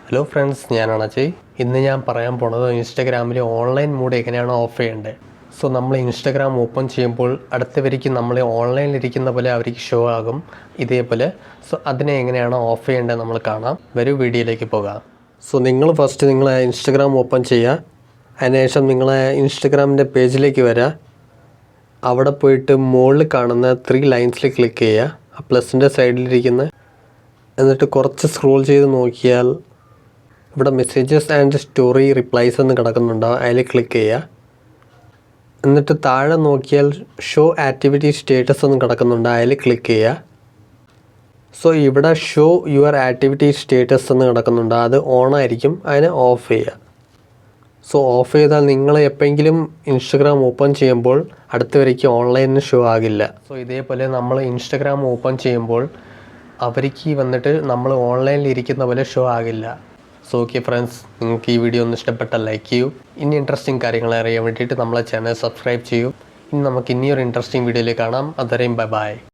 Hello friends, ഞാനാണ് അജയ്. ഇന്ന് ഞാൻ പറയാൻ പോണത് ഇൻസ്റ്റാഗ്രാമിൽ ഓൺലൈൻ മോഡ് എങ്ങനെയാണ് ഓഫ് ചെയ്യേണ്ടത്. സോ നമ്മൾ ഇൻസ്റ്റാഗ്രാം ഓപ്പൺ ചെയ്യുമ്പോൾ അടുത്തവർക്ക് നമ്മൾ ഓൺലൈനിലിരിക്കുന്ന പോലെ അവർക്ക് ഷോ ആകും ഇതേപോലെ. സോ അതിനെ എങ്ങനെയാണ് ഓഫ് ചെയ്യേണ്ടത് നമ്മൾ കാണാം. വരൂ വീഡിയോയിലേക്ക് പോകാം. സോ നിങ്ങൾ ഫസ്റ്റ് നിങ്ങളെ ഇൻസ്റ്റാഗ്രാം ഓപ്പൺ ചെയ്യുക. അതിനുശേഷം നിങ്ങളെ ഇൻസ്റ്റാഗ്രാമിൻ്റെ പേജിലേക്ക് വരിക. അവിടെ പോയിട്ട് മുകളിൽ കാണുന്ന 3 ലൈൻസിൽ ക്ലിക്ക് ചെയ്യുക, ആ പ്ലസിൻ്റെ സൈഡിലിരിക്കുന്ന. എന്നിട്ട് കുറച്ച് സ്ക്രോൾ ചെയ്ത് നോക്കിയാൽ ഇവിടെ മെസ്സേജസ് ആൻഡ് സ്റ്റോറി റിപ്ലൈസ് എന്ന് കിടക്കുന്നുണ്ടാവും, അതിൽ ക്ലിക്ക് ചെയ്യുക. എന്നിട്ട് താഴെ നോക്കിയാൽ ഷോ ആക്ടിവിറ്റി സ്റ്റേറ്റസ് എന്ന് കിടക്കുന്നുണ്ട്, അതിൽ ക്ലിക്ക് ചെയ്യുക. സോ ഇവിടെ ഷോ യുവർ ആക്ടിവിറ്റി സ്റ്റേറ്റസ് എന്ന് കിടക്കുന്നുണ്ട്, അത് ഓണായിരിക്കും, അതിനെ ഓഫ് ചെയ്യുക. സോ ഓഫ് ചെയ്താൽ നിങ്ങൾ എപ്പോഴെങ്കിലും ഇൻസ്റ്റാഗ്രാം ഓപ്പൺ ചെയ്യുമ്പോൾ അടുത്തവരേക്ക് ഓൺലൈനിൽ ഷോ ആകില്ല. സോ ഇതേപോലെ നമ്മൾ ഇൻസ്റ്റാഗ്രാം ഓപ്പൺ ചെയ്യുമ്പോൾ അവർക്ക് വന്നിട്ട് നമ്മൾ ഓൺലൈനിൽ ഇരിക്കുന്ന പോലെ ഷോ ആകില്ല. സോ ഓക്കെ ഫ്രണ്ട്സ്, നിങ്ങൾക്ക് ഈ വീഡിയോ ഒന്ന് ഇഷ്ടപ്പെട്ടാൽ ലൈക്ക് ചെയ്യൂ. ഇനി ഇൻട്രസ്റ്റിംഗ് കാര്യങ്ങൾ അറിയാൻ വേണ്ടിയിട്ട് നമ്മളെ ചാനൽ സബ്സ്ക്രൈബ് ചെയ്യൂ. ഇനി നമുക്ക് ഇനിയൊരു ഇൻട്രസ്റ്റിംഗ് വീഡിയോയിൽ കാണാം. അതുവരെയും ബൈ ബൈ.